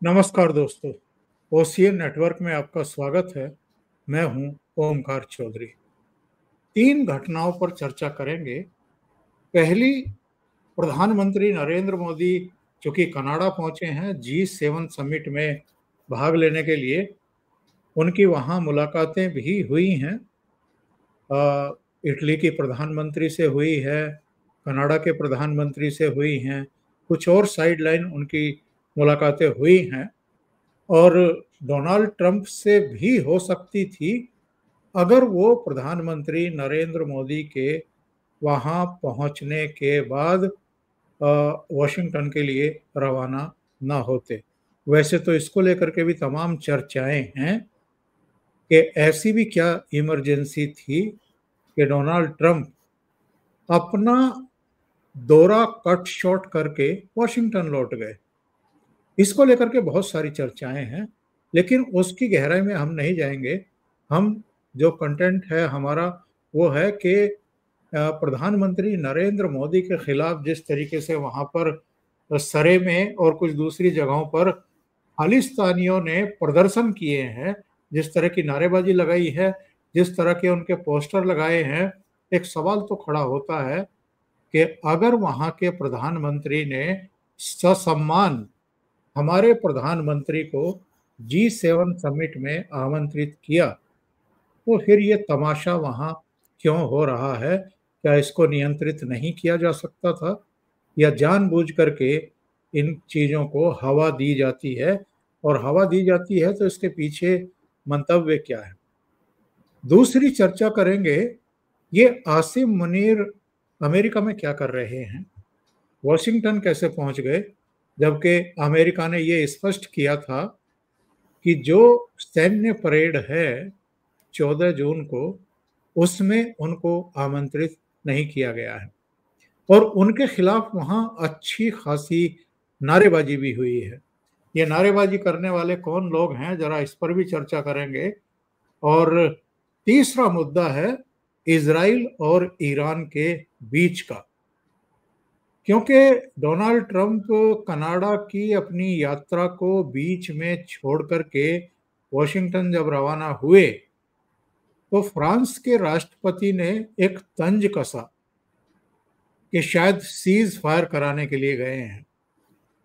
नमस्कार दोस्तों, OCN network में आपका स्वागत है। मैं हूं ओमकार चौधरी। 3 घटनाओं पर चर्चा करेंगे। पहली, प्रधानमंत्री नरेंद्र मोदी चूंकि कनाडा पहुंचे हैं G7 समिट में भाग लेने के लिए, उनकी वहां मुलाकातें भी हुई हैं। इटली की प्रधानमंत्री से हुई है, कनाडा के प्रधानमंत्री से हुई हैं, कुछ और साइडलाइन उनकी मुलाकातें हुई हैं और डोनाल्ड ट्रंप से भी हो सकती थी अगर वो प्रधानमंत्री नरेंद्र मोदी के वहां पहुंचने के बाद वॉशिंगटन के लिए रवाना ना होते। वैसे तो इसको लेकर के भी तमाम चर्चाएं हैं कि ऐसी भी क्या इमरजेंसी थी कि डोनाल्ड ट्रंप अपना दौरा कट शॉर्ट करके वॉशिंगटन लौट गए। इसको लेकर के बहुत सारी चर्चाएं हैं, लेकिन उसकी गहराई में हम नहीं जाएंगे। हम जो कंटेंट है हमारा वो है कि प्रधानमंत्री नरेंद्र मोदी के खिलाफ जिस तरीके से वहां पर सरे में और कुछ दूसरी जगहों पर खालिस्तानियों ने प्रदर्शन किए हैं, जिस तरह की नारेबाजी लगाई है, जिस तरह के उनके पोस्टर लगाए हैं, एक सवाल तो खड़ा होता है कि अगर वहां के प्रधानमंत्री ने ससम्मान हमारे प्रधानमंत्री को G7 समिट में आमंत्रित किया, तो फिर ये तमाशा वहां क्यों हो रहा है? क्या इसको नियंत्रित नहीं किया जा सकता था, या जानबूझ करके इन चीजों को हवा दी जाती है? और हवा दी जाती है तो इसके पीछे मंतव्य क्या है? दूसरी चर्चा करेंगे, ये आसिम मुनीर अमेरिका में क्या कर रहे हैं, वॉशिंगटन कैसे पहुंच गए, जबकि अमेरिका ने ये स्पष्ट किया था कि जो सैन्य परेड है 14 जून को, उसमें उनको आमंत्रित नहीं किया गया है और उनके खिलाफ वहां अच्छी खासी नारेबाजी भी हुई है। ये नारेबाजी करने वाले कौन लोग हैं, जरा इस पर भी चर्चा करेंगे। और तीसरा मुद्दा है इजराइल और ईरान के बीच का, क्योंकि डोनाल्ड ट्रंप कनाडा की अपनी यात्रा को बीच में छोड़ करके वॉशिंगटन जब रवाना हुए, तो फ्रांस के राष्ट्रपति ने एक तंज कसा कि शायद सीज फायर कराने के लिए गए हैं।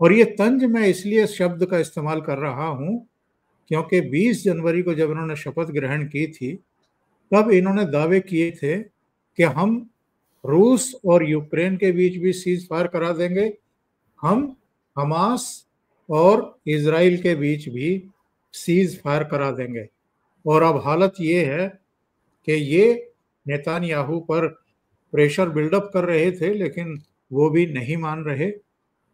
और ये तंज मैं इसलिए शब्द का इस्तेमाल कर रहा हूं क्योंकि 20 जनवरी को जब इन्होंने शपथ ग्रहण की थी, तब इन्होंने दावे किए थे कि हम रूस और यूक्रेन के बीच भी सीज फायर करा देंगे, हम हमास और इजराइल के बीच भी सीज फायर करा देंगे। और अब हालत ये है कि ये नेतान्याहू पर प्रेशर बिल्डअप कर रहे थे, लेकिन वो भी नहीं मान रहे।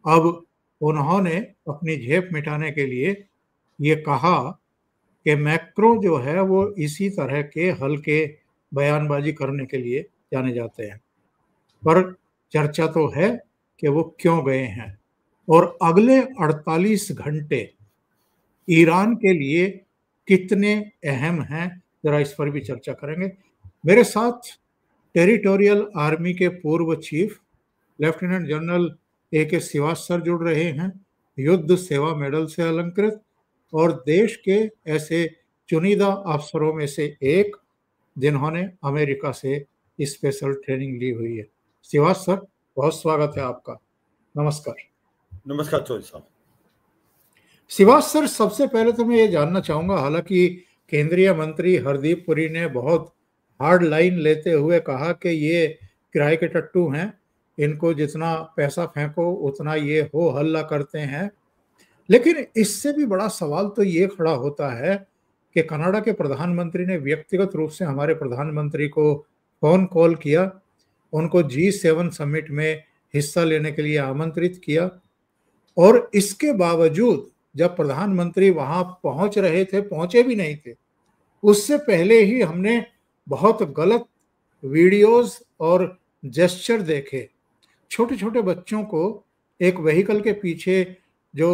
अब उन्होंने अपनी झेप मिटाने के लिए ये कहा कि मैक्रो जो है वो इसी तरह के हल्के बयानबाजी करने के लिए जाने जाते हैं। पर चर्चा तो है कि वो क्यों गए हैं और अगले 48 घंटे ईरान के लिए कितने अहम हैं, जरा इस पर भी चर्चा करेंगे। मेरे साथ टेरिटोरियल आर्मी के पूर्व chief lieutenant general A.K. Shrivastava sir जुड़ रहे हैं, युद्ध सेवा मेडल से अलंकृत और देश के ऐसे चुनिंदा अफसरों में से एक जिन्होंने अमेरिका से स्पेशल ट्रेनिंग ली हुई है। श्रीवास्तव सर, बहुत स्वागत है आपका। नमस्कार। नमस्कार चौधरी साहब। श्रीवास्तव सर, सबसे पहले तो मैं ये जानना चाहूंगा, हालांकि केंद्रीय मंत्री हरदीप पुरी ने बहुत हार्ड लाइन लेते हुए कहा कि ये किराए के टट्टू हैं, इनको जितना पैसा फेंको उतना ये हो हल्ला करते हैं, लेकिन इससे भी बड़ा सवाल तो ये खड़ा होता है कि कनाडा के प्रधानमंत्री ने व्यक्तिगत रूप से हमारे प्रधानमंत्री को फोन कॉल किया, उनको G7 समिट में हिस्सा लेने के लिए आमंत्रित किया, और इसके बावजूद जब प्रधानमंत्री वहां पहुंच रहे थे, पहुंचे भी नहीं थे, उससे पहले ही हमने बहुत गलत वीडियोस और जेस्चर देखे। छोटे छोटे बच्चों को एक व्हीकल के पीछे जो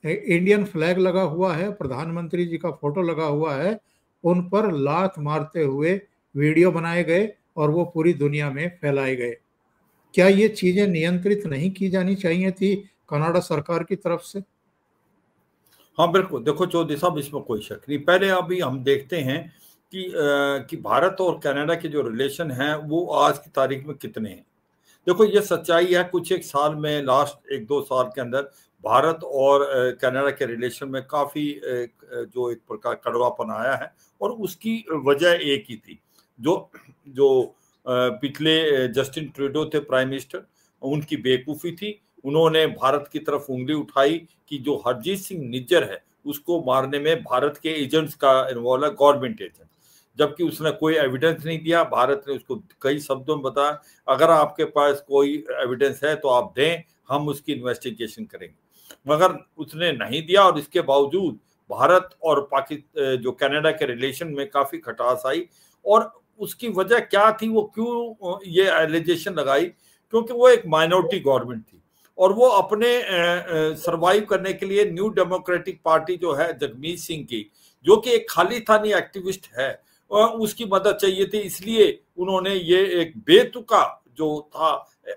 इंडियन फ्लैग लगा हुआ है, प्रधानमंत्री जी का फोटो लगा हुआ है, उन पर लात मारते हुए वीडियो बनाए गए और वो पूरी दुनिया में फैलाए गए। क्या ये चीजें नियंत्रित नहीं की जानी चाहिए थी कनाडा सरकार की तरफ से? हाँ बिल्कुल, देखो चौधरी साहब, इसमें कोई शक नहीं। पहले अभी हम देखते हैं कि भारत और कनाडा के जो रिलेशन हैं वो आज की तारीख में कितने हैं। देखो ये सच्चाई है, कुछ एक साल में, लास्ट 1-2 साल के अंदर भारत और कनाडा के रिलेशन में काफी जो एक प्रकार कड़वापन आया है, और उसकी वजह एक ही थी। जो जो पिछले जस्टिन ट्रूडो थे प्राइम मिनिस्टर, उनकी बेवकूफ़ी थी। उन्होंने भारत की तरफ उंगली उठाई कि जो हरजीत सिंह निज्जर है उसको मारने में भारत के एजेंट्स का इन्वॉल्व है, गवर्नमेंट एजेंट, जबकि उसने कोई एविडेंस नहीं दिया। भारत ने उसको कई शब्दों में बताया, अगर आपके पास कोई एविडेंस है तो आप दें, हम उसकी इन्वेस्टिगेशन करेंगे, मगर उसने नहीं दिया। और इसके बावजूद भारत और पाकिस्तान जो कनाडा के रिलेशन में काफी खटास आई। और उसकी वजह क्या थी, वो क्यों ये एलिगेशन लगाई, क्योंकि वो एक माइनॉरिटी गवर्नमेंट थी और वो अपने सरवाइव करने के लिए न्यू डेमोक्रेटिक पार्टी जो है जगमीत सिंह की, जो कि एक खालिस्तानी एक्टिविस्ट है, उसकी मदद चाहिए थी। इसलिए उन्होंने ये एक बेतुका जो था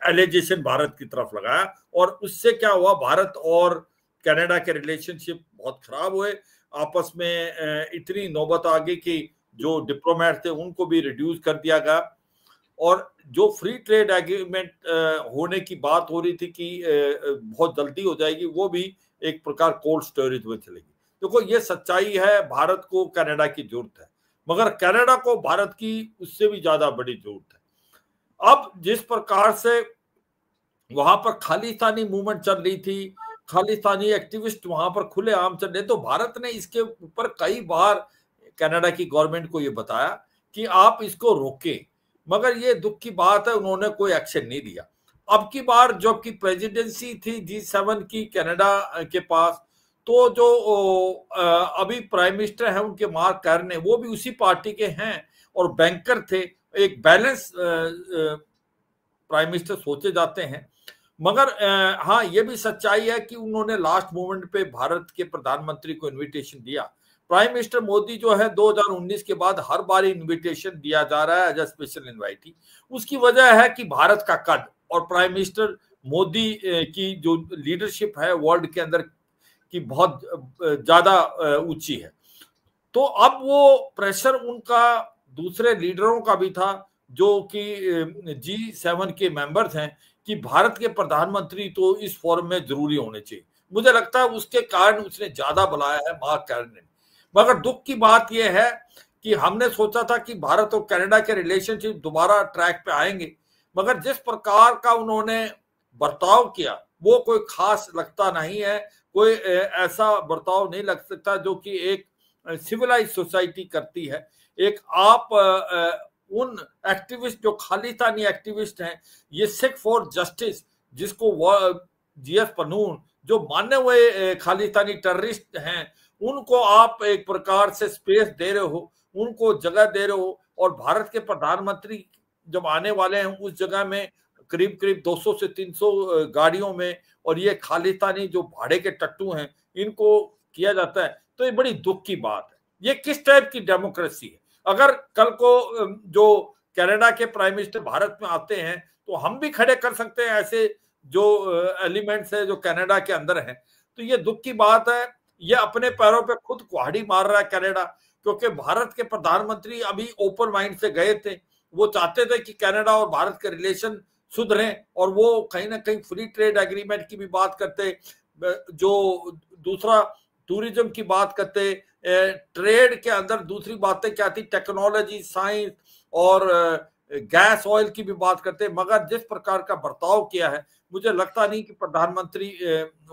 एलिगेशन भारत की तरफ लगाया, और उससे क्या हुआ, भारत और कनाडा के रिलेशनशिप बहुत खराब हुए। आपस में इतनी नौबत आ गई कि जो डिप्लोमेट थे उनको भी रिड्यूस कर दिया गया, और जो फ्री ट्रेड एग्रीमेंट होने की बात हो रही थी कि बहुत जल्दी हो जाएगी, वो भी एक प्रकार कोल्ड स्टोरेज में चलेगी। देखो ये सच्चाई है, भारत को कनाडा की जरूरत है, मगर कनाडा को भारत की उससे भी ज्यादा बड़ी जरूरत है। अब जिस प्रकार से वहां पर खालिस्तानी मूवमेंट चल रही थी, खालिस्तानी एक्टिविस्ट वहां पर खुलेआम चल रहे, तो भारत ने इसके ऊपर कई बार कनाडा की गवर्नमेंट को ये बताया कि आप इसको रोकें, मगर ये दुख की बात है उन्होंने कोई एक्शन नहीं लिया। अब की बार जबकि प्रेसिडेंसी थी G7 की कनाडा के पास, तो जो अभी प्राइम मिनिस्टर है उनके मार्क कार्ने, वो भी उसी पार्टी के हैं और बैंकर थे। एक बैलेंस प्राइम मिनिस्टर सोचे जाते हैं, मगर हाँ ये भी सच्चाई है कि उन्होंने लास्ट मोमेंट पे भारत के प्रधानमंत्री को इनविटेशन दिया। प्राइम मिनिस्टर मोदी जो है 2019 के बाद हर बार इनविटेशन दिया जा रहा है एज अ स्पेशल इनवाइटी। उसकी वजह है कि भारत का कद और प्राइम मिनिस्टर मोदी की जो लीडरशिप है वर्ल्ड के अंदर की बहुत ज्यादा ऊंची है। तो अब वो प्रेशर उनका दूसरे लीडरों का भी था जो कि G7 के मेंबर्स हैं, कि भारत के प्रधानमंत्री तो इस फोरम में जरूरी होने चाहिए। मुझे लगता है उसके कारण उसने ज्यादा बुलाया है मार्क कार्ने ने। मगर दुख की बात यह है कि हमने सोचा था कि भारत और कनाडा के रिलेशनशिप दोबारा ट्रैक पे आएंगे, मगर जिस प्रकार का उन्होंने बर्ताव किया वो कोई खास लगता नहीं है। कोई ऐसा बर्ताव नहीं लग सकता जो कि एक सिविलाइज सोसाइटी करती है। एक आप उन एक्टिविस्ट जो खालिस्तानी एक्टिविस्ट हैं, ये सिख फॉर जस्टिस, जिसको GS पनून जो माने हुए खालिस्तानी टेररिस्ट हैं, उनको आप एक प्रकार से स्पेस दे रहे हो, उनको जगह दे रहे हो। और भारत के प्रधानमंत्री जब आने वाले हैं उस जगह में करीब करीब 200 से 300 गाड़ियों में, और ये खालिस्तानी जो भाड़े के टट्टू हैं इनको किया जाता है, तो ये बड़ी दुख की बात है। ये किस टाइप की डेमोक्रेसी है? अगर कल को जो कनाडा के प्राइम मिनिस्टर भारत में आते हैं तो हम भी खड़े कर सकते हैं ऐसे जो एलिमेंट्स है जो कनाडा के अंदर हैं। तो ये दुख की बात है, ये अपने पैरों पे खुद कुल्हाड़ी मार रहा है कनाडा, क्योंकि भारत के प्रधानमंत्री अभी ओपन माइंड से गए थे। वो चाहते थे कि कनाडा और भारत के रिलेशन सुधरें, और वो कहीं ना कहीं फ्री ट्रेड एग्रीमेंट की भी बात करते, जो दूसरा टूरिज्म की बात करते, ट्रेड के अंदर दूसरी बातें क्या थी, टेक्नोलॉजी, साइंस और गैस ऑयल की भी बात करते। मगर जिस प्रकार का बर्ताव किया है, मुझे लगता नहीं कि प्रधानमंत्री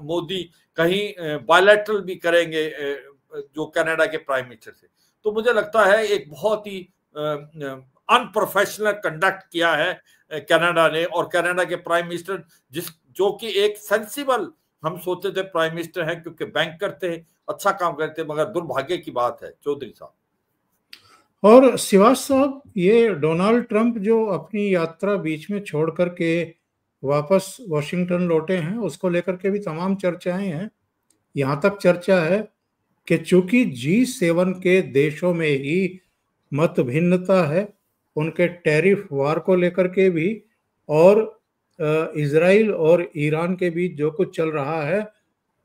मोदी कहीं बायलैटरल भी करेंगे जो कनाडा के प्राइम मिनिस्टर से। तो मुझे लगता है एक बहुत ही अनप्रोफेशनल कंडक्ट किया है कनाडा ने, और कनाडा के प्राइम मिनिस्टर जो कि एक सेंसिबल हम सोचते थे प्राइम मिनिस्टर हैं, क्योंकि बैंकर थे, अच्छा काम करते, मगर दुर्भाग्य की बात है चौधरी साहब। और शिवाज साहब, ये डोनाल्ड ट्रंप जो अपनी यात्रा बीच में छोड़ करके वापस वॉशिंगटन लौटे हैं, उसको लेकर के भी तमाम चर्चाएं हैं। यहाँ तक चर्चा है कि चूंकि G7 के देशों में ही मत भिन्नता है, उनके टैरिफ वार को लेकर के भी, और इजराइल और ईरान के बीच जो कुछ चल रहा है,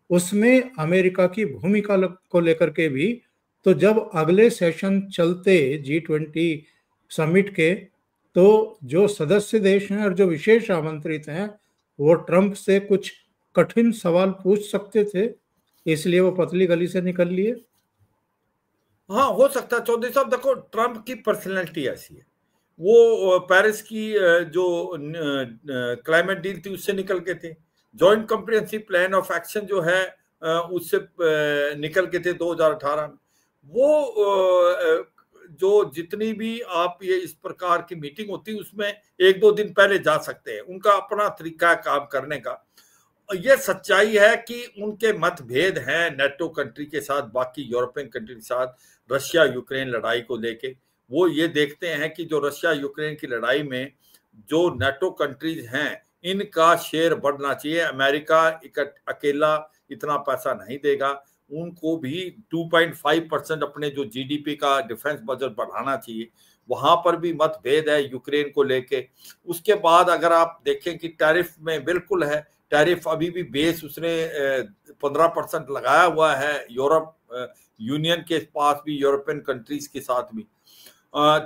उसमें अमेरिका की भूमिका को लेकर के भी। तो जब अगले सेशन चलते G20 समिट के, तो जो सदस्य देश हैं और जो विशेष आमंत्रित हैं वो ट्रंप से कुछ कठिन सवाल पूछ सकते थे, इसलिए वो पतली गली से निकल लिए। हाँ, हो सकता है चौधरी साहब। देखो, ट्रंप की पर्सनैलिटी ऐसी है, वो पेरिस की जो क्लाइमेट डील थी उससे निकल के थे, joint comprehensive plan of action जो है उससे निकल के थे 2018 में। वो जो जितनी भी आप ये इस प्रकार की मीटिंग होती है उसमें एक दो दिन पहले जा सकते हैं, उनका अपना तरीका है काम करने का। ये सच्चाई है कि उनके मतभेद हैं नेटो कंट्री के साथ, बाकी यूरोपियन कंट्री के साथ, रशिया यूक्रेन लड़ाई को लेके। वो ये देखते हैं कि जो रशिया यूक्रेन की लड़ाई में जो नेटो कंट्रीज हैं इनका शेयर बढ़ना चाहिए, अमेरिका अकेला इतना पैसा नहीं देगा, उनको भी 2.5% अपने जो जीडीपी का डिफेंस बजट बढ़ाना चाहिए। वहां पर भी मतभेद है यूक्रेन को लेके। उसके बाद अगर आप देखें कि टैरिफ में बिल्कुल है, टैरिफ अभी भी बेस उसने 15% लगाया हुआ है यूरोप यूनियन के पास भी, यूरोपियन कंट्रीज के साथ भी।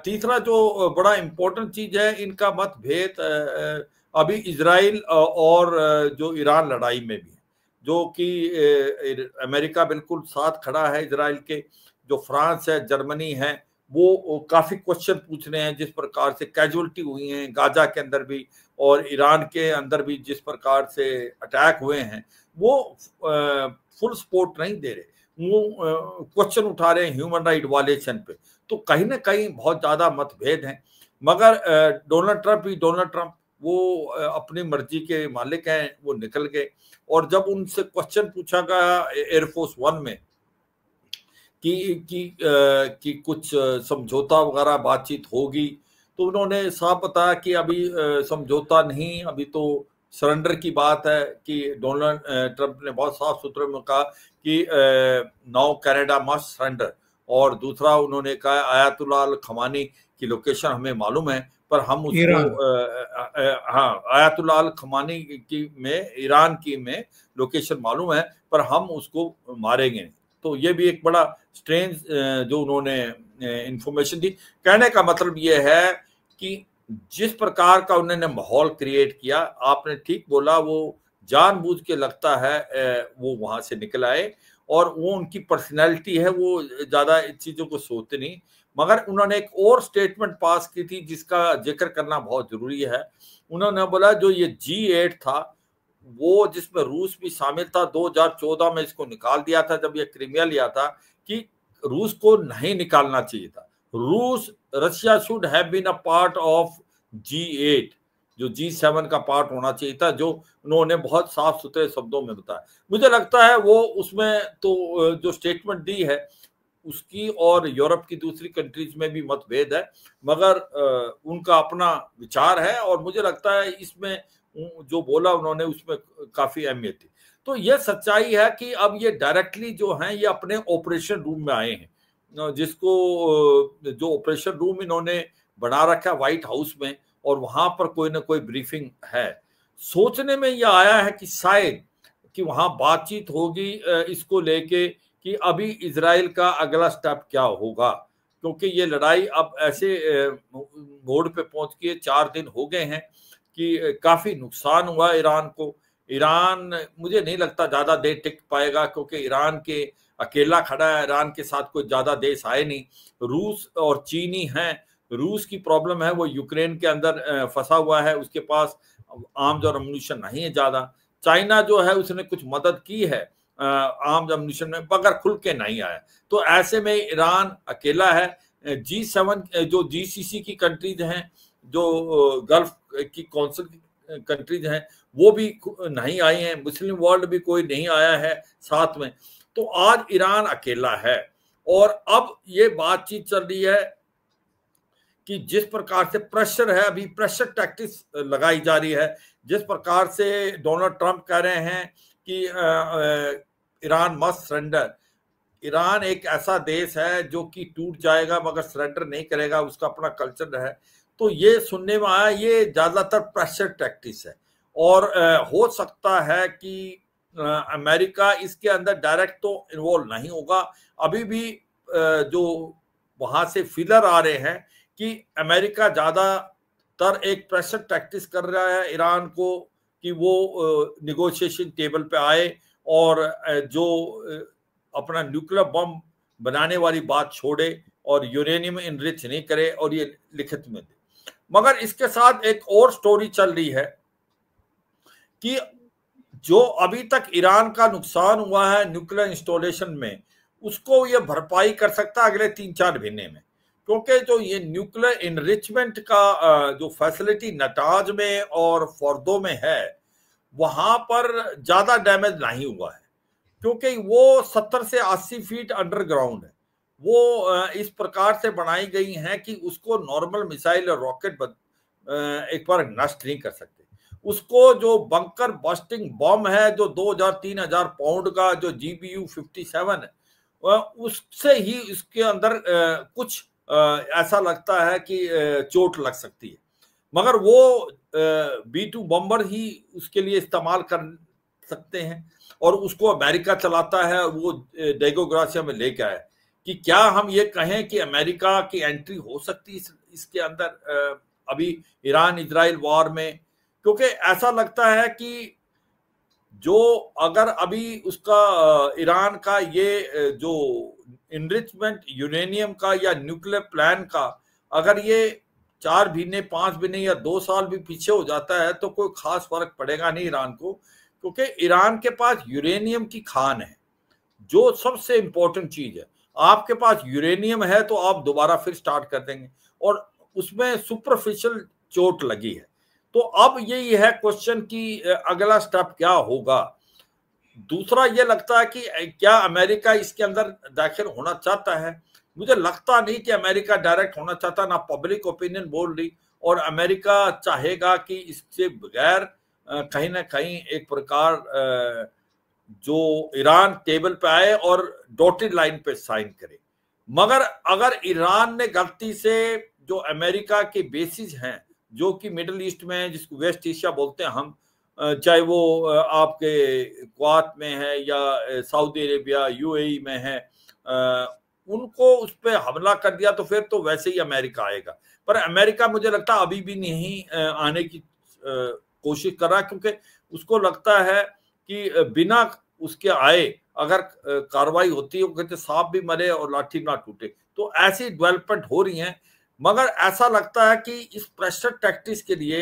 तीसरा जो बड़ा इंपॉर्टेंट चीज है, इनका मतभेद अभी इजराइल और जो ईरान लड़ाई में भी है, जो कि अमेरिका बिल्कुल साथ खड़ा है इजराइल के। जो फ्रांस है, जर्मनी है, वो काफी क्वेश्चन पूछ रहे हैं, जिस प्रकार से कैजुअलिटी हुई है गाजा के अंदर भी और ईरान के अंदर भी जिस प्रकार से अटैक हुए हैं, वो फुल सपोर्ट नहीं दे रहे, वो क्वेश्चन उठा रहे हैं ह्यूमन राइट वायलेशन पे। तो कहीं ना कहीं बहुत ज्यादा मतभेद हैं। मगर डोनाल्ड ट्रंप वो अपनी मर्जी के मालिक हैं, वो निकल गए। और जब उनसे क्वेश्चन पूछा गया एयरफोर्स वन में कि कुछ समझौता वगैरह बातचीत होगी, तो उन्होंने साफ बताया कि अभी समझौता नहीं, अभी तो सरेंडर की बात है। कि डोनाल्ड ट्रंप ने बहुत साफ सुथरे में कहा कि नाउ कनाडा मस्ट सरेंडर। और दूसरा उन्होंने कहा आयतुल्लाह अल खमानी की लोकेशन हमें मालूम है, पर हम उसको हाँ, आयतुल्लाह अल खमानी की में, ईरान की में लोकेशन मालूम है, पर हम उसको मारेंगे। तो ये भी एक बड़ा स्ट्रेंज जो उन्होंने इंफॉर्मेशन दी। कहने का मतलब ये है कि जिस प्रकार का उन्होंने माहौल क्रिएट किया, आपने ठीक बोला, वो जानबूझ के लगता है वो वहां से निकल आए, और वो उनकी पर्सनैलिटी है, वो ज्यादा इन चीजों को सोचते नहीं। मगर उन्होंने एक और स्टेटमेंट पास की थी जिसका जिक्र करना बहुत जरूरी है। उन्होंने बोला जो ये G8 था, वो जिसमें रूस भी शामिल था, 2014 में इसको निकाल दिया था जब ये क्रीमिया लिया था, कि रूस को नहीं निकालना चाहिए था। Russia should have been a part of G8, जो G7 का पार्ट होना चाहिए था, जो उन्होंने बहुत साफ सुथरे शब्दों में बताया। मुझे लगता है वो उसमें तो जो स्टेटमेंट दी है उसकी और यूरोप की दूसरी कंट्रीज में भी मतभेद है, मगर उनका अपना विचार है, और मुझे लगता है इसमें जो बोला उन्होंने उसमें काफी अहमियत थी। तो ये सच्चाई है कि अब ये डायरेक्टली जो हैं ये अपने ऑपरेशन रूम में आए हैं, जिसको जो ऑपरेशन रूम इन्होंने बना रखा है व्हाइट हाउस में, और वहां पर कोई ना कोई ब्रीफिंग है। सोचने में यह आया है कि शायद कि वहां बातचीत होगी इसको लेके कि अभी इजराइल का अगला स्टेप क्या होगा, क्योंकि ये लड़ाई अब ऐसे मोड़ पे पहुंच गई है। 4 दिन हो गए हैं कि काफी नुकसान हुआ ईरान को। ईरान मुझे नहीं लगता ज्यादा देर टिक पाएगा, क्योंकि ईरान के अकेला खड़ा है, ईरान के साथ कोई ज्यादा देश आए नहीं। रूस और चीन ही हैं। रूस की प्रॉब्लम है, वो यूक्रेन के अंदर फंसा हुआ है, उसके पास आर्म्स और अम्यूनिशन नहीं है ज्यादा। चाइना जो है उसने कुछ मदद की है आर्म्स अम्यूनिशन में, मगर खुल के नहीं आया। तो ऐसे में ईरान अकेला है। G7 जो GCC की कंट्रीज हैं, जो गल्फ की काउंसिल कंट्रीज हैं, वो भी नहीं आई हैं। मुस्लिम वर्ल्ड भी कोई नहीं आया है साथ में। तो आज ईरान अकेला है, और अब ये बातचीत चल रही है कि जिस प्रकार से प्रेशर है, अभी प्रेशर टैक्टिक्स लगाई जा रही है। जिस प्रकार से डोनाल्ड ट्रंप कह रहे हैं कि ईरान मस्ट सरेंडर। ईरान एक ऐसा देश है जो कि टूट जाएगा मगर सरेंडर नहीं करेगा, उसका अपना कल्चर है। तो ये सुनने में आया, ये ज्यादातर प्रेशर टैक्टिक्स है, और हो सकता है कि अमेरिका इसके अंदर डायरेक्ट तो इन्वॉल्व नहीं होगा। अभी भी जो वहां से फीलर आ रहे हैं कि अमेरिका ज्यादातर एक प्रेशर टैक्टिस कर रहा है ईरान को कि वो निगोशिएशन टेबल पे आए और जो अपना न्यूक्लियर बम बनाने वाली बात छोड़े और यूरेनियम इनरिच नहीं करे और ये लिखित में दे। मगर इसके साथ एक और स्टोरी चल रही है कि जो अभी तक ईरान का नुकसान हुआ है न्यूक्लियर इंस्टॉलेशन में, उसको ये भरपाई कर सकता है अगले 3-4 महीने में, क्योंकि जो ये न्यूक्लियर इनरिचमेंट का जो फैसिलिटी नटाज में और फोर्दो में है, वहां पर ज्यादा डैमेज नहीं हुआ है, क्योंकि वो 70 से 80 फीट अंडरग्राउंड है। वो इस प्रकार से बनाई गई हैं कि उसको नॉर्मल मिसाइल और रॉकेट एक बार नष्ट नहीं कर सकते। उसको जो बंकर बस्टिंग बम है जो 2000-3000 पाउंड का जो GBU-57 है, उससे ही इसके अंदर कुछ ऐसा लगता है कि चोट लग सकती है, मगर वो B-2 बम्बर ही उसके लिए इस्तेमाल कर सकते हैं और उसको अमेरिका चलाता है। वो डेगो ग्रासिया में लेके आया कि क्या हम ये कहें कि अमेरिका की एंट्री हो सकती है इसके अंदर अभी ईरान इजराइल वॉर में, क्योंकि ऐसा लगता है कि जो अगर अभी उसका ईरान का ये जो इनरिचमेंट यूरेनियम का या न्यूक्लियर प्लान का अगर ये 4 महीने 5 महीने या 2 साल भी पीछे हो जाता है तो कोई खास फर्क पड़ेगा नहीं ईरान को, क्योंकि ईरान के पास यूरेनियम की खान है जो सबसे इंपॉर्टेंट चीज है। आपके पास यूरेनियम है तो आप दोबारा फिर स्टार्ट कर देंगे, और उसमें सुपरफिशियल चोट लगी है। तो अब यही है क्वेश्चन कि अगला स्टेप क्या होगा। दूसरा ये लगता है कि क्या अमेरिका इसके अंदर दाखिल होना चाहता है। मुझे लगता नहीं कि अमेरिका डायरेक्ट होना चाहता, ना पब्लिक ओपिनियन बोल रही, और अमेरिका चाहेगा कि इससे बगैर कहीं ना कहीं एक प्रकार जो ईरान टेबल पे आए और डॉटेड लाइन पे साइन करे। मगर अगर ईरान ने गलती से जो अमेरिका के बेसिस हैं जो कि मिडिल ईस्ट में है, जिसको वेस्ट एशिया बोलते हैं हम, चाहे वो आपके क्वात में है या सऊदी अरेबिया UAE में है, उनको उस पर हमला कर दिया तो फिर तो वैसे ही अमेरिका आएगा। पर अमेरिका मुझे लगता है अभी भी नहीं आने की कोशिश कर रहा, क्योंकि उसको लगता है कि बिना उसके आए अगर कार्रवाई होती है, वो कहते सांप भी मरे और लाठी ना टूटे। तो ऐसी डेवलपमेंट हो रही है, मगर ऐसा लगता है कि इस प्रेशर टैक्टिक्स के लिए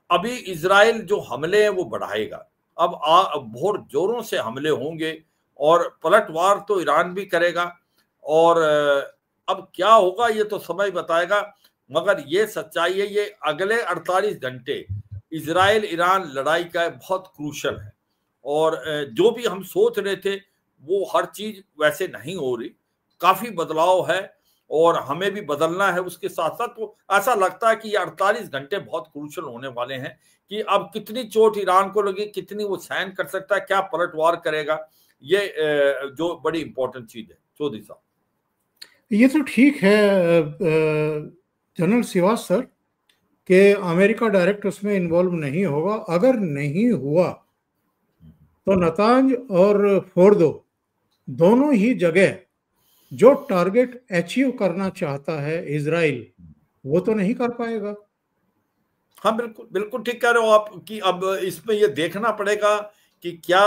अभी इजराइल जो हमले हैं वो बढ़ाएगा। अब बहुत जोरों से हमले होंगे और पलटवार तो ईरान भी करेगा, और अब क्या होगा ये तो समय बताएगा। मगर ये सच्चाई है, ये अगले 48 घंटे इजराइल ईरान लड़ाई का बहुत क्रूशल है, और जो भी हम सोच रहे थे वो हर चीज वैसे नहीं हो रही, काफी बदलाव है और हमें भी बदलना है उसके साथ साथ। तो ऐसा लगता है कि ये 48 घंटे बहुत क्रूशल होने वाले हैं कि अब कितनी चोट ईरान को लगी, कितनी वो सहन कर सकता है, क्या पलटवार करेगा, ये जो बड़ी इंपॉर्टेंट चीज है। चौधरी साहब, ये तो ठीक है जनरल श्रीवास सर कि अमेरिका डायरेक्ट उसमें इन्वॉल्व नहीं होगा। अगर नहीं हुआ तो नतांज और फोर्दो दोनों ही जगह जो टारगेट अचीव करना चाहता है इजराइल, वो तो नहीं कर पाएगा। हाँ बिल्कुल बिल्कुल ठीक कह रहे हो आप कि अब इसमें ये देखना पड़ेगा कि क्या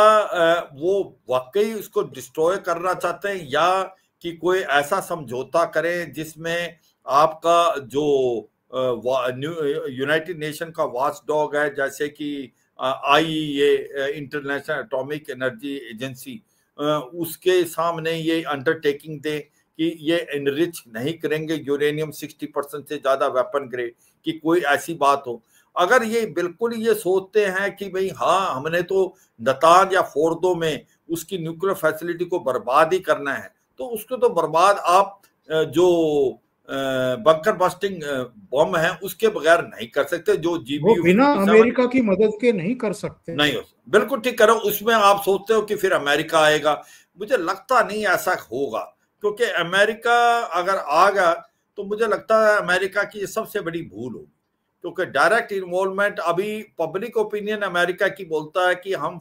वो वाकई उसको डिस्ट्रॉय करना चाहते हैं या कि कोई ऐसा समझौता करें जिसमें आपका जो यूनाइटेड नेशन का वॉच डॉग है, जैसे कि IAEA international atomic energy agency, उसके सामने ये अंडरटेकिंग दे कि ये एनरिच नहीं करेंगे यूरेनियम 60% से ज्यादा वेपन ग्रेड, कि कोई ऐसी बात हो। अगर ये बिल्कुल ये सोचते हैं कि भाई हाँ हमने तो नतांज या फोर्दो में उसकी न्यूक्लियर फैसिलिटी को बर्बाद ही करना है, तो उसको तो बर्बाद आप जो बंकर बस्टिंग बम है उसके बगैर नहीं कर सकते, जो वो बिना GBU-57 अमेरिका की मदद के नहीं कर सकते। नहीं हो। बिल्कुल ठीक करो। उसमें आप सोचते हो कि फिर अमेरिका आएगा, मुझे लगता नहीं ऐसा होगा, क्योंकि अमेरिका अगर आ गया तो मुझे लगता है अमेरिका की ये सबसे बड़ी भूल होगी, क्योंकि डायरेक्ट इन्वॉल्वमेंट अभी पब्लिक ओपिनियन अमेरिका की बोलता है कि हम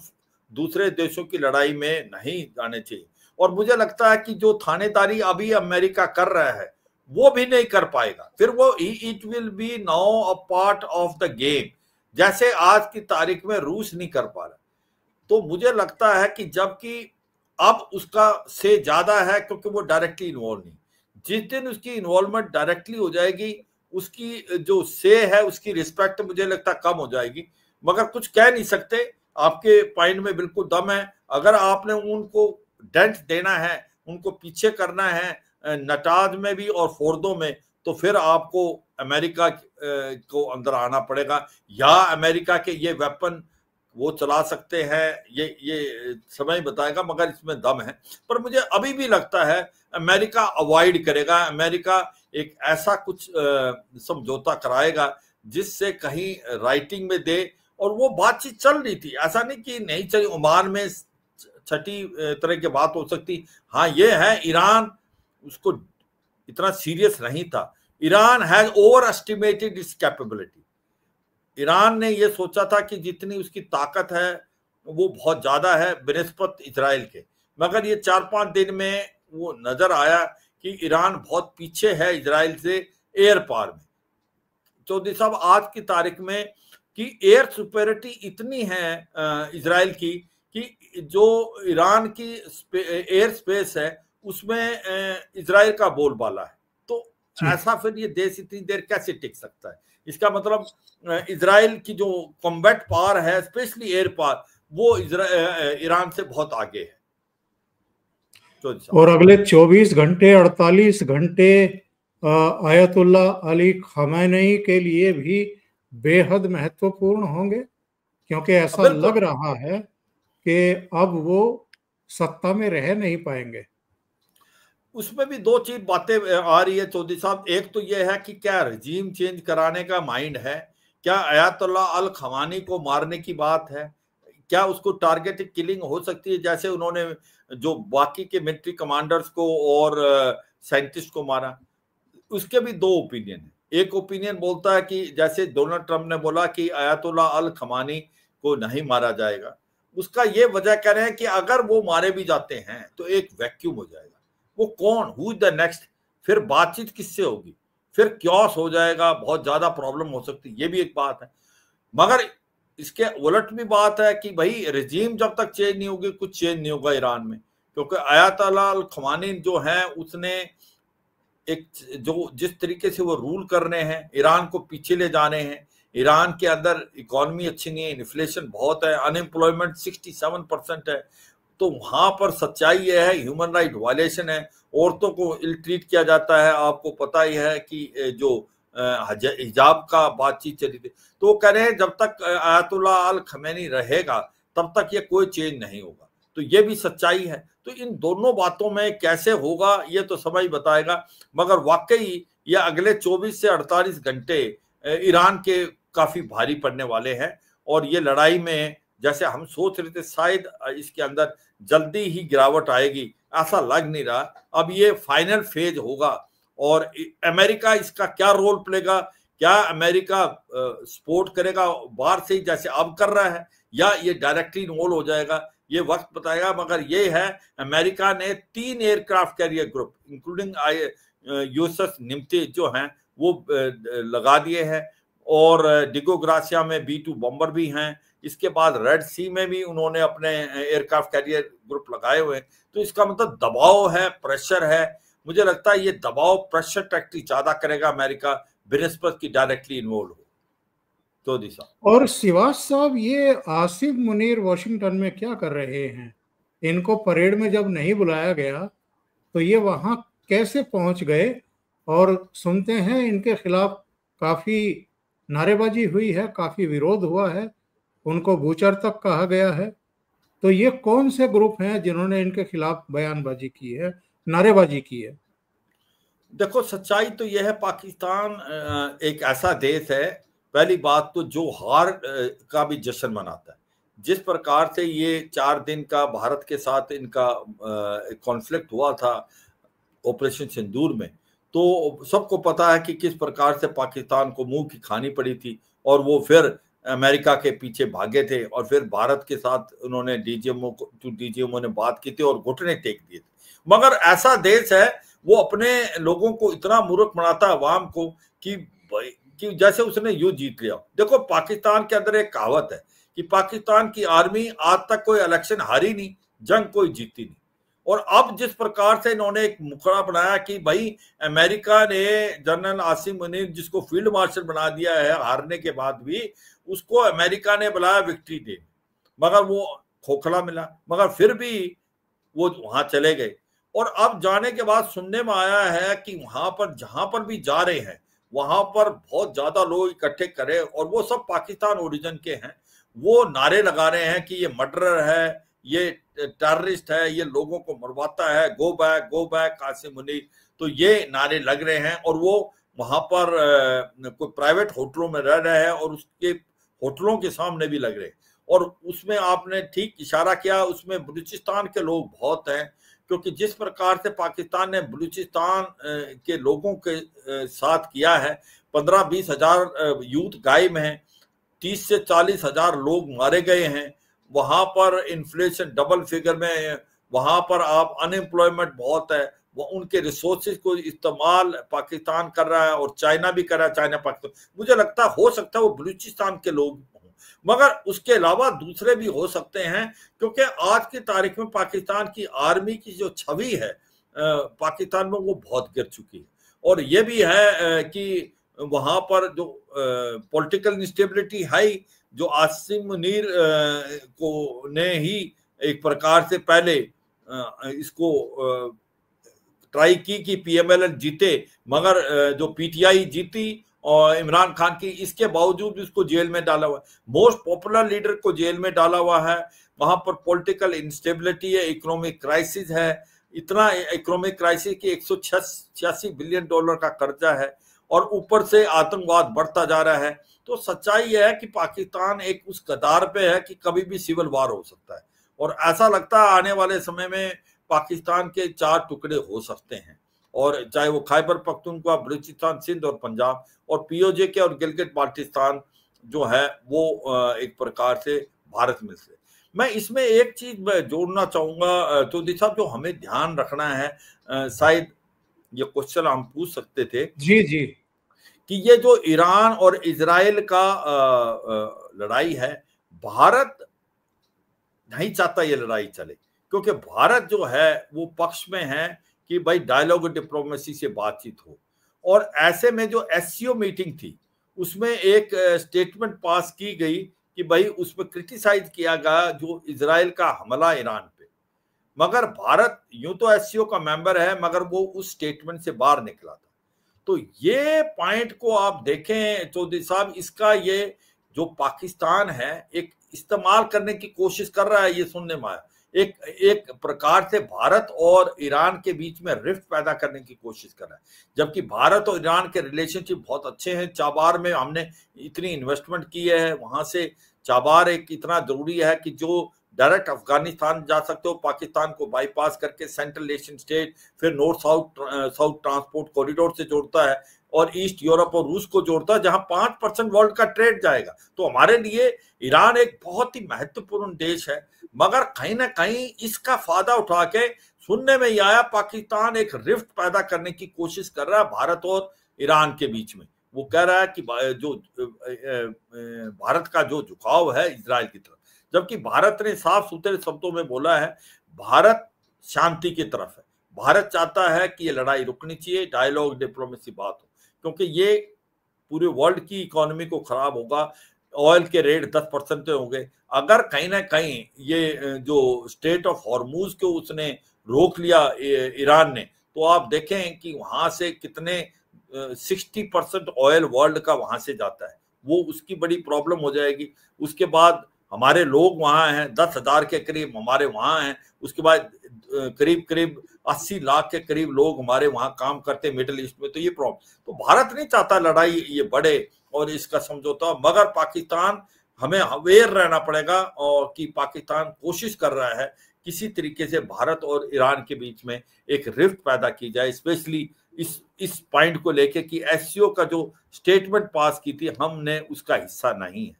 दूसरे देशों की लड़ाई में नहीं जाने चाहिए। और मुझे लगता है कि जो थानेदारी अभी अमेरिका कर रहा है वो भी नहीं कर पाएगा, फिर वो it will be now a part of the game, जैसे आज की तारीख में रूस नहीं कर पा रहा। तो मुझे लगता है कि जबकि अब उसका से ज्यादा है, क्योंकि वो डायरेक्टली इन्वॉल्व नहीं। जिस दिन उसकी इन्वॉल्वमेंट डायरेक्टली हो जाएगी, उसकी जो से है, उसकी रिस्पेक्ट मुझे लगता है कम हो जाएगी। मगर कुछ कह नहीं सकते, आपके पॉइंट में बिल्कुल दम है। अगर आपने उनको डेंट देना है, उनको पीछे करना है नटाज में भी और फोर्दो में, तो फिर आपको अमेरिका को अंदर आना पड़ेगा, या अमेरिका के ये वेपन वो चला सकते हैं, ये समय बताएगा, मगर इसमें दम है। पर मुझे अभी भी लगता है अमेरिका अवॉइड करेगा, अमेरिका एक ऐसा कुछ समझौता कराएगा जिससे कहीं राइटिंग में दे। और वो बातचीत चल रही थी, ऐसा नहीं कि नहीं चली। ओमान में छठी तरह की बात हो सकती। हाँ ये है, ईरान उसको इतना सीरियस नहीं था। Iran has over estimated it's capability. Iran ने यह सोचा था कि जितनी उसकी ताकत है वो बहुत ज्यादा है बनिस्बत इजराइल के, मगर ये 4-5 दिन में वो नजर आया कि ईरान बहुत पीछे है इजराइल से एयर पावर में। चौधरी साहब, आज की तारीख में कि एयर सुपेरिटी इतनी है इजराइल की कि जो ईरान की एयर स्पेस है उसमें इजराइल का बोलबाला है। तो ऐसा फिर ये देश इतनी देर कैसे टिक सकता है? इसका मतलब इजराइल की जो कॉम्बैट पावर है, स्पेशली एयर पावर, वो ईरान से बहुत आगे है। और अगले 24 घंटे 48 घंटे आयतुल्ला अली खamenei के लिए भी बेहद महत्वपूर्ण होंगे, क्योंकि ऐसा लग रहा है कि अब वो सत्ता में रह नहीं पाएंगे। उसमें भी दो चीज बातें आ रही है चौधरी साहब। एक तो यह है कि क्या रजीम चेंज कराने का माइंड है, क्या अयातुल्ला अल खमानी को मारने की बात है, क्या उसको टारगेटेड किलिंग हो सकती है जैसे उन्होंने जो बाकी के मिलिट्री कमांडर्स को और साइंटिस्ट को मारा। उसके भी दो ओपिनियन है। एक ओपिनियन बोलता है कि जैसे डोनाल्ड ट्रंप ने बोला कि अयातुल्ला अल खमानी को नहीं मारा जाएगा, उसका ये वजह कह रहे हैं कि अगर वो मारे भी जाते हैं तो एक वैक्यूम हो जाएगा। वो कौन, हु इज द नेक्स्ट, फिर बातचीत किससे होगी, फिर क्योस हो जाएगा, बहुत ज्यादा प्रॉब्लम हो सकती है। ये भी एक बात है। मगर इसके उलट भी बात है कि भाई रजीम जब तक चेंज नहीं होगी कुछ चेंज नहीं होगा ईरान में, क्योंकि अयातुल्ला अल खमानी जो है उसने एक जो जिस तरीके से वो रूल कर रहे हैं, ईरान को पीछे ले जाने हैं। ईरान के अंदर इकोनॉमी अच्छी नहीं है, इन्फ्लेशन बहुत है, अनएम्प्लॉयमेंट 67% है। तो वहां पर सच्चाई यह है, ह्यूमन राइट वायलेशन है, औरतों को इल ट्रीट किया जाता है। आपको पता ही है कि जो हिजाब का बातचीत चली थी, तो वो कह रहे हैं जब तक अयातुल्ला अल खमेनी रहेगा तब तक ये कोई चेंज नहीं होगा। तो ये भी सच्चाई है। तो इन दोनों बातों में कैसे होगा ये तो समय बताएगा, मगर वाकई ये अगले 24 से 48 घंटे ईरान के काफी भारी पड़ने वाले हैं। और ये लड़ाई में जैसे हम सोच रहे थे शायद इसके अंदर जल्दी ही गिरावट आएगी, ऐसा लग नहीं रहा। अब ये फाइनल फेज होगा और अमेरिका इसका क्या रोल प्लेगा, क्या अमेरिका सपोर्ट करेगा बाहर से जैसे अब कर रहा है, या ये डायरेक्टली इन्वॉल्व हो जाएगा, ये वक्त बताएगा। मगर ये है, अमेरिका ने 3 aircraft carrier group including USS निम्ति जो हैं वो लगा दिए हैं, और डिगो ग्रासिया में B-2 बॉम्बर भी हैं। इसके बाद रेड सी में भी उन्होंने अपने एयरक्राफ्ट कैरियर ग्रुप लगाए हुए हैं। तो इसका मतलब दबाव है, प्रेशर है। मुझे लगता है ये दबाव प्रेशर टैक्टिक ज्यादा करेगा अमेरिका बनिस्बत की डायरेक्टली इन्वॉल्व हो। तो दिशा और सिवाज साहब, ये आसिफ मुनीर वॉशिंगटन में क्या कर रहे हैं? इनको परेड में जब नहीं बुलाया गया तो ये वहां कैसे पहुंच गए? और सुनते हैं इनके खिलाफ काफी नारेबाजी हुई है, काफी विरोध हुआ है, उनको बूचर तक कहा गया है। तो ये कौन से ग्रुप हैं जिन्होंने इनके खिलाफ बयानबाजी की है, नारेबाजी की है? देखो, सच्चाई तो यह है, पाकिस्तान एक ऐसा देश है, पहली बात तो जो हार का भी जश्न मनाता है। जिस प्रकार से ये 4 दिन का भारत के साथ इनका कॉन्फ्लिक्ट हुआ था ऑपरेशन सिंदूर में, तो सबको पता है कि किस प्रकार से पाकिस्तान को मुंह की खानी पड़ी थी, और वो फिर अमेरिका के पीछे भागे थे और फिर भारत के साथ उन्होंने डीजीएमओ ने बात की थी और घुटने टेक दिए थे। मगर ऐसा देश है वो अपने लोगों को इतना मूर्ख बनाता है अवाम को कि जैसे उसने युद्ध जीत लिया। देखो पाकिस्तान के अंदर एक कहावत है कि पाकिस्तान की आर्मी आज तक कोई इलेक्शन हारी नहीं, जंग कोई जीती नहीं। और अब जिस प्रकार से इन्होंने एक मुखड़ा बनाया कि भाई अमेरिका ने जनरल आसिम मुनीर जिसको फील्ड मार्शल बना दिया है हारने के बाद भी, उसको अमेरिका ने बुलाया विक्ट्री डे, मगर वो खोखला मिला, मगर फिर भी वो वहां चले गए। और अब जाने के बाद सुनने में आया है कि वहां पर जहां पर भी जा रहे हैं वहां पर बहुत ज्यादा लोग इकट्ठे करे और वो सब पाकिस्तान ओरिजिन के हैं। वो नारे लगा रहे हैं कि ये मर्डरर है, ये टेररिस्ट है, ये लोगों को मरवाता है, गो बैक कासिम मुनीर। तो ये नारे लग रहे हैं और वो वहां पर कोई प्राइवेट होटलों में रह रहे हैं और उसके होटलों के सामने भी लग रहे हैं। और उसमें आपने ठीक इशारा किया, उसमें बलूचिस्तान के लोग बहुत हैं, क्योंकि जिस प्रकार से पाकिस्तान ने बलूचिस्तान के लोगों के साथ किया है, 15-20 हजार यूथ गायब हैं, 30 से 40 हजार लोग मारे गए हैं, वहां पर इन्फ्लेशन डबल फिगर में है, वहां पर आप अनएम्प्लॉयमेंट बहुत है, वो उनके रिसोर्सेज को इस्तेमाल पाकिस्तान कर रहा है और चाइना भी कर रहा है, चाइना पाकिस्तान। मुझे लगता है हो सकता है वो बलूचिस्तान के लोग हों, मगर उसके अलावा दूसरे भी हो सकते हैं, क्योंकि आज की तारीख में पाकिस्तान की आर्मी की जो छवि है पाकिस्तान में वो बहुत गिर चुकी है। और ये भी है कि वहां पर जो पॉलिटिकल इंस्टेबिलिटी है, जो आसिम मुनीर को ने ही एक प्रकार से पहले इसको ट्राई की कि पीएमएल जीते, मगर जो पीटीआई जीती और इमरान खान की, इसके बावजूद उसको जेल में डाला हुआ है। मोस्ट पॉपुलर लीडर को जेल में डाला हुआ है। वहां पर पॉलिटिकल इंस्टेबिलिटी है, इकोनॉमिक क्राइसिस है, इतना इकोनॉमिक क्राइसिस कि $186 बिलियन का कर्जा है और ऊपर से आतंकवाद बढ़ता जा रहा है। तो सच्चाई यह है कि पाकिस्तान एक उस कतार पे है कि कभी भी सिविल वार हो सकता है और ऐसा लगता है आने वाले समय में पाकिस्तान के 4 टुकड़े हो सकते हैं, और चाहे वो खैबर पख्तूनख्वा, बलूचिस्तान, सिंध और पंजाब, और पीओजे के और गिलगित बाल्टिस्तान जो है वो एक प्रकार से भारत में से। मैं इसमें एक चीज जोड़ना चाहूंगा चौधरी साहब, जो हमें ध्यान रखना है, शायद ये क्वेश्चन हम पूछ सकते थे जी जी, कि ये जो ईरान और इजराइल का लड़ाई है, भारत नहीं चाहता ये लड़ाई चले, क्योंकि भारत जो है वो पक्ष में है कि भाई डायलॉग और डिप्लोमेसी से बातचीत हो। और ऐसे में जो एससीओ मीटिंग थी उसमें एक स्टेटमेंट पास की गई कि भाई उसमें क्रिटिसाइज किया गया जो इजराइल का हमला ईरान पे, मगर भारत यूं तो एससीओ का मेंबर है मगर वो उस स्टेटमेंट से बाहर निकला था। तो ये पॉइंट को आप देखें चौधरी साहब, इसका ये जो पाकिस्तान है एक इस्तेमाल करने की कोशिश कर रहा है, ये सुनने में आया, एक प्रकार से भारत और ईरान के बीच में रिफ्ट पैदा करने की कोशिश कर रहा है, जबकि भारत और ईरान के रिलेशनशिप बहुत अच्छे हैं। चाबार में हमने इतनी इन्वेस्टमेंट की है, वहां से चाबार एक इतना जरूरी है कि जो डायरेक्ट अफगानिस्तान जा सकते हो, पाकिस्तान को बाईपास करके सेंट्रल एशियन स्टेट, फिर नॉर्थ साउथ ट्रांसपोर्ट कॉरिडोर से जोड़ता है और ईस्ट यूरोप और रूस को जोड़ता है, जहां 5% वर्ल्ड का ट्रेड जाएगा। तो हमारे लिए ईरान एक बहुत ही महत्वपूर्ण देश है, मगर कहीं ना कहीं इसका फायदा उठा के सुनने में ही आया पाकिस्तान एक रिफ्ट पैदा करने की कोशिश कर रहा है भारत और ईरान के बीच में। वो कह रहा है कि जो भारत का जो झुकाव है इजराइल की तरफ, जबकि भारत ने साफ सुथरे शब्दों में बोला है भारत शांति की तरफ है, भारत चाहता है कि ये लड़ाई रुकनी चाहिए, डायलॉग डिप्लोमेसी बात हो, क्योंकि ये पूरे वर्ल्ड की इकोनॉमी को खराब होगा। ऑयल के रेट 10% होंगे अगर कहीं ना कहीं ये जो स्टेट ऑफ हॉर्मूज को उसने रोक लिया ईरान ने, तो आप देखें कि वहां से कितने 60% ऑयल वर्ल्ड का वहां से जाता है, वो उसकी बड़ी प्रॉब्लम हो जाएगी। उसके बाद हमारे लोग वहां हैं 10,000 के करीब हमारे वहां हैं, उसके बाद करीब 80 लाख के करीब लोग हमारे वहां काम करते हैं मिडिल ईस्ट में। तो ये प्रॉब्लम, तो भारत नहीं चाहता लड़ाई ये बढ़े और इसका समझौता, मगर पाकिस्तान हमें अवेयर रहना पड़ेगा और कि पाकिस्तान कोशिश कर रहा है किसी तरीके से भारत और ईरान के बीच में एक रिफ्ट पैदा की जाए, स्पेशली इस पॉइंट को लेके कि एससीओ का जो स्टेटमेंट पास की थी हमने उसका हिस्सा नहीं है।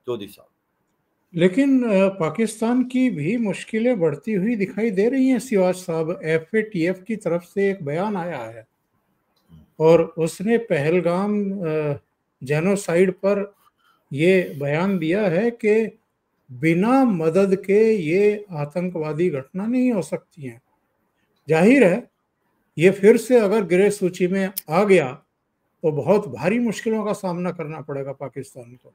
चौधरी साहब। लेकिन पाकिस्तान की भी मुश्किलें बढ़ती हुई दिखाई दे रही हैं सिवाज साहब। FATF की तरफ से एक बयान आया है और उसने पहलगाम जेनोसाइड पर ये बयान दिया है कि बिना मदद के ये आतंकवादी घटना नहीं हो सकती है। जाहिर है ये फिर से अगर ग्रे सूची में आ गया तो बहुत भारी मुश्किलों का सामना करना पड़ेगा पाकिस्तान को।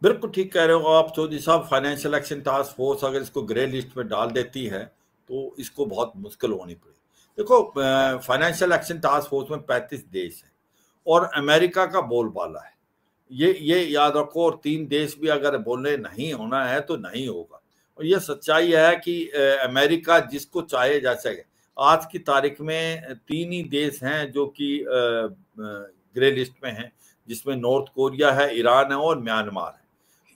बिल्कुल ठीक कह रहे हो आप चौधरी साहब। फाइनेंशियल एक्शन टास्क फोर्स अगर इसको ग्रे लिस्ट में डाल देती है तो इसको बहुत मुश्किल होनी पड़ेगी। देखो, फाइनेंशियल एक्शन टास्क फोर्स में 35 देश है और अमेरिका का बोलबाला है। ये याद रखो। और 3 देश भी अगर बोले नहीं होना है तो नहीं होगा। और ये सच्चाई है कि अमेरिका जिसको चाहे, जैसे आज की तारीख में 3 ही देश हैं जो कि ग्रे लिस्ट में हैं, जिसमें नॉर्थ कोरिया है, ईरान है और म्यांमार है।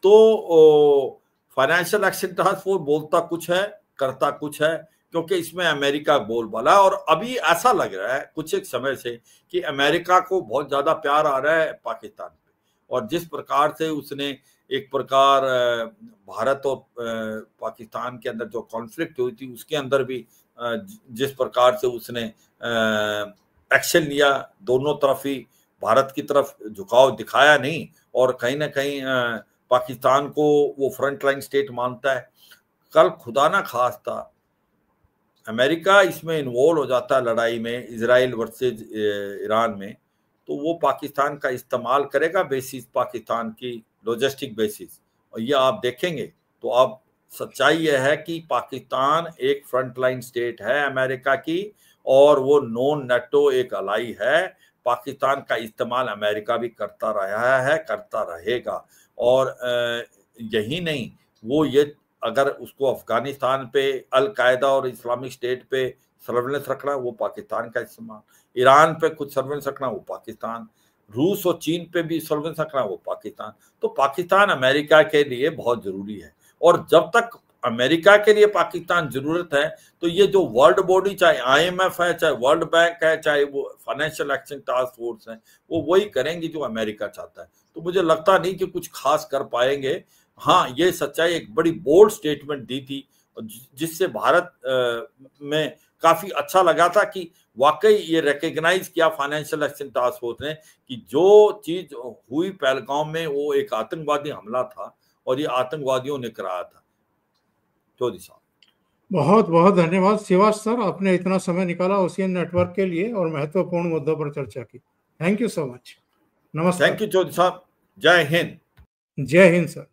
तो फाइनेंशियल एक्शन टास्क फोर्स बोलता कुछ है, करता कुछ है, क्योंकि इसमें अमेरिका बोलबाला है। और अभी ऐसा लग रहा है कुछ एक समय से कि अमेरिका को बहुत ज्यादा प्यार आ रहा है पाकिस्तान पे। और जिस प्रकार से उसने एक प्रकार भारत और पाकिस्तान के अंदर जो कॉन्फ्लिक्ट हुई थी उसके अंदर भी जिस प्रकार से उसने एक्शन लिया, दोनों तरफ ही भारत की तरफ झुकाव दिखाया नहीं और कहीं ना कहीं पाकिस्तान को वो फ्रंट लाइन स्टेट मानता है। कल खुदा ना खास्ता अमेरिका इसमें इन्वॉल्व हो जाता है लड़ाई में, इजराइल वर्सेज ईरान में, तो वो पाकिस्तान का इस्तेमाल करेगा बेसिस पाकिस्तान की लॉजिस्टिक बेसिस। और ये आप देखेंगे तो अब सच्चाई यह है कि पाकिस्तान एक फ्रंट लाइन स्टेट है अमेरिका की और वो नॉन नेटो एक अलाई है। पाकिस्तान का इस्तेमाल अमेरिका भी करता रहा है, करता रहेगा। और यही नहीं, वो ये अगर उसको अफगानिस्तान पे अल कायदा और इस्लामिक स्टेट पे सर्वेलेंस रखना वो पाकिस्तान का इस्तेमाल, ईरान पे कुछ सर्वेलेंस रखना वो पाकिस्तान, रूस और चीन पे भी सर्वेलेंस रखना वो पाकिस्तान। तो पाकिस्तान अमेरिका के लिए बहुत जरूरी है। और जब तक अमेरिका के लिए पाकिस्तान जरूरत है तो ये जो वर्ल्ड बॉडी, चाहे IMF है, चाहे वर्ल्ड बैंक है, चाहे वो फाइनेंशियल एक्शन टास्क फोर्स है, वो वही करेंगी जो अमेरिका चाहता है। तो मुझे लगता नहीं कि कुछ खास कर पाएंगे। हाँ, ये सच्चाई एक बड़ी बोल्ड स्टेटमेंट दी थी जिससे भारत में काफी अच्छा लगा था कि वाकई ये रिकॉग्नाइज किया फाइनेंशियल एक्शन टास्क फोर्स ने कि जो चीज हुई पहलगाम में वो एक आतंकवादी हमला था और ये आतंकवादियों ने कराया था। चौधरी साहब, बहुत बहुत धन्यवाद शिवाज सर, आपने इतना समय निकाला ओशियन नेटवर्क के लिए और महत्वपूर्ण मुद्दों पर चर्चा की। Thank you so much. नमस्कार। थैंक यू चौधरी साहब। जय हिंद। जय हिंद सर।